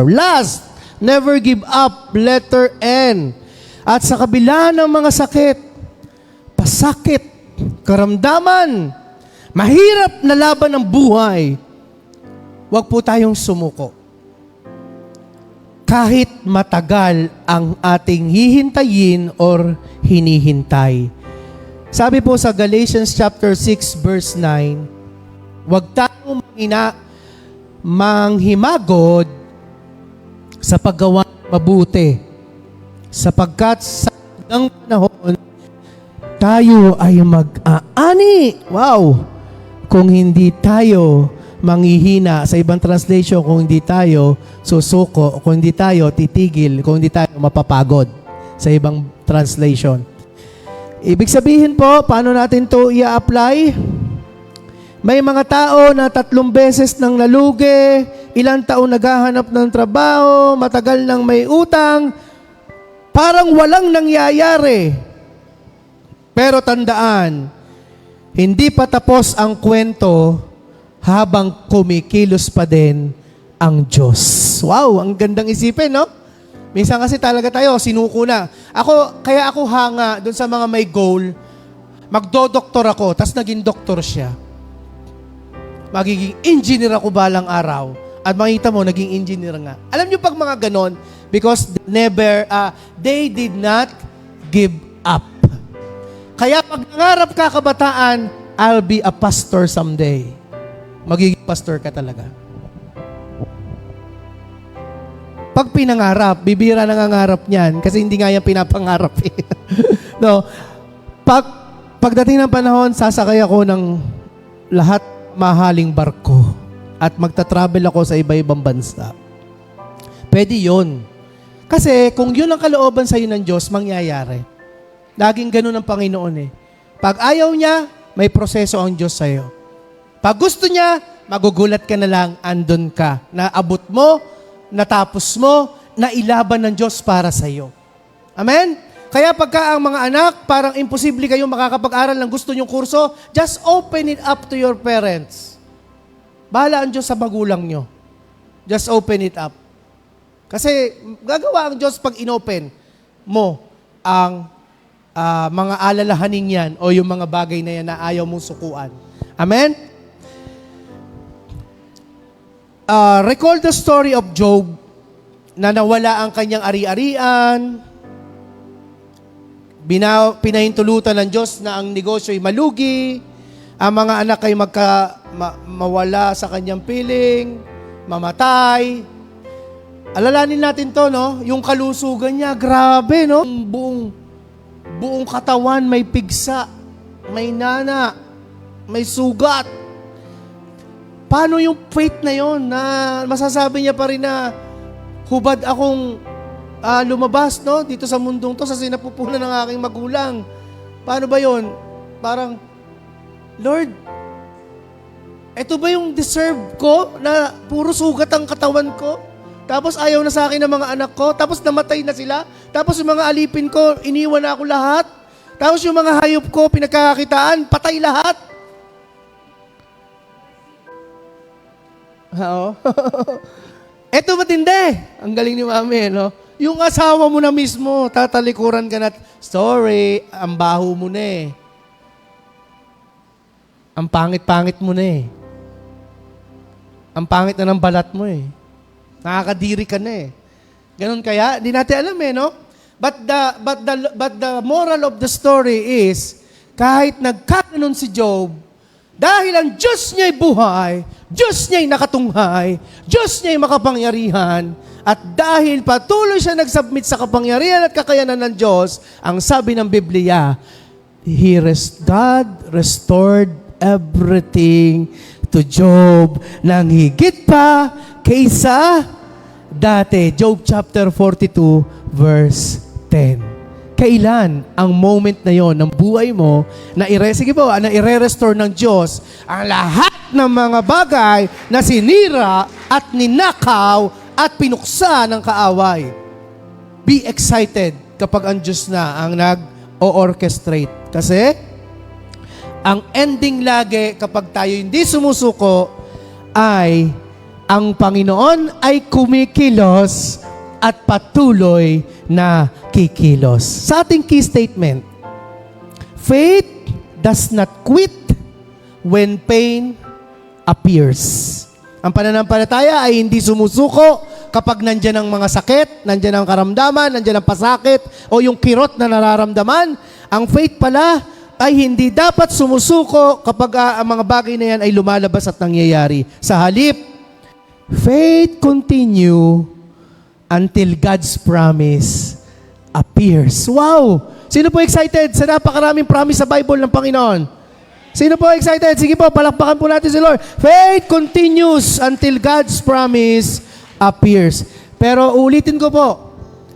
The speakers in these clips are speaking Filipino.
Last, never give up, letter N. At sa kabila ng mga sakit, pasakit, karamdaman, mahirap na laban ng buhay, huwag po tayong sumuko. Kahit matagal ang ating hihintayin or hinihintay. Sabi po sa Galatians chapter 6 verse 9, huwag tayong manghimagod sa paggawa mabuti, sapagkat sa ng panahon tayo ay mag-aani. Wow! Kung hindi tayo manghihina, sa ibang translation, kung hindi tayo susuko, kung hindi tayo titigil, kung hindi tayo mapapagod, sa ibang translation. Ibig sabihin po, paano natin to i-apply? May mga tao na 3 beses nang nalugi, ilang taon naghahanap ng trabaho, matagal nang may utang, parang walang nangyayari. Pero tandaan, hindi pa tapos ang kwento habang kumikilos pa din ang Diyos. Wow, ang gandang isipin, no? Minsan kasi talaga tayo, sinuko na. Kaya ako hanga doon sa mga may goal, magdodoktor ako, tas naging doktor siya. Magiging engineer ako balang araw. At makita mo, naging engineer nga. Alam niyo pag mga ganon, because they did not give up. Kaya pag nangarap ka kabataan, I'll be a pastor someday. Magiging pastor ka talaga. Pag pinangarap, bibira nangangarap niyan kasi hindi nga yan pinapangarap eh. No. Pagdating ng panahon, sasakay ako ng lahat mahaling barko at magta-travel ako sa iba-ibang bansa. Pwede yun. Kasi kung yun ang kalooban sa'yo ng Diyos, mangyayari. Laging ganun ang Panginoon eh. Pag ayaw niya, may proseso ang Diyos sa'yo. Pag gusto niya, magugulat ka na lang, andun ka. Naabot mo, natapos mo, nailaban ng Diyos para sa'yo. Amen? Kaya pagka ang mga anak, parang imposible kayong makakapag-aral ng gusto nyong kurso, just open it up to your parents. Bahala ang Diyos sa magulang nyo. Just open it up. Kasi gagawa ang Diyos pag inopen mo ang mga alalahanin yan o yung mga bagay na yan na ayaw mong sukuan. Amen? Recall the story of Job na nawala ang kanyang ari-arian, pinahintulutan ng Diyos na ang negosyo ay malugi, ang mga anak ay mawala sa kanyang piling, mamatay. Alalanin natin to, no? Yung kalusugan niya, grabe, no? Buong katawan may pigsa, may nana, may sugat. Paano yung faith na yon na masasabi niya pa rin na hubad akong lumabas, no? Dito sa mundong to, sa sinapupunan ng aking magulang. Paano ba yon? Parang, Lord, ito ba yung deserve ko na puro sugat ang katawan ko? Tapos ayaw na sa akin ng mga anak ko? Tapos namatay na sila? Tapos yung mga alipin ko, iniwan na ako lahat? Tapos yung mga hayop ko, pinagkakakitaan, patay lahat? Oo. Eto matindi. Ang galing ni Mami, no? Yung asawa mo na mismo, tatalikuran ka na, sorry, ang baho mo na eh. Ang pangit-pangit mo na eh. Ang pangit na ng balat mo eh. Nakakadiri ka na eh. Ganun kaya? Hindi natin alam eh, no? But the moral of the story is, kahit nagkaganon si Job, dahil ang Diyos niya'y buhay, Diyos niya'y nakatunghay, Diyos niya'y makapangyarihan, at dahil patuloy siya nagsubmit sa kapangyarihan at kakayanan ng Diyos, ang sabi ng Biblia, God restored everything to Job nang higit pa kaysa dati. Job chapter 42 verse 10. Kailan ang moment na yon ng buhay mo na i-restore ng Diyos ang lahat ng mga bagay na sinira at ninakaw at pinuksa ng kaaway? Be excited kapag ang Diyos na ang nag-o-orchestrate. Kasi ang ending lagi kapag tayo hindi sumusuko ay ang Panginoon ay kumikilos at patuloy na kikilos. Sa ating key statement, faith does not quit when pain appears. Ang pananampalataya ay hindi sumusuko kapag nandyan ang mga sakit, nandyan ang karamdaman, nandyan ang pasakit, o yung kirot na nararamdaman. Ang faith pala ay hindi dapat sumusuko kapag ang mga bagay na yan ay lumalabas at nangyayari. Sa halip, faith continue until God's promise appears. Wow! Sino po excited sa napakaraming promise sa Bible ng Panginoon? Sino po excited? Sige po, palakpakan po natin si Lord. Faith continues until God's promise appears. Pero ulitin ko po,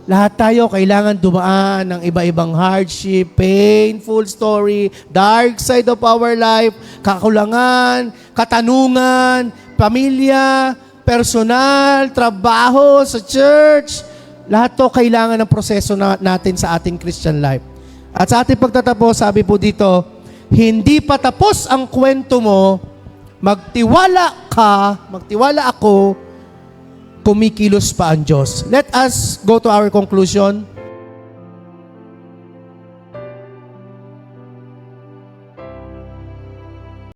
lahat tayo kailangan dumaan ng iba-ibang hardship, painful story, dark side of our life, kakulangan, katanungan, pamilya, personal, trabaho, sa church. Lahat to kailangan ng proseso natin sa ating Christian life. At sa ating pagtatapos, sabi po dito, hindi pa tapos ang kwento mo, magtiwala ako, kumikilos pa ang Diyos. Let us go to our conclusion.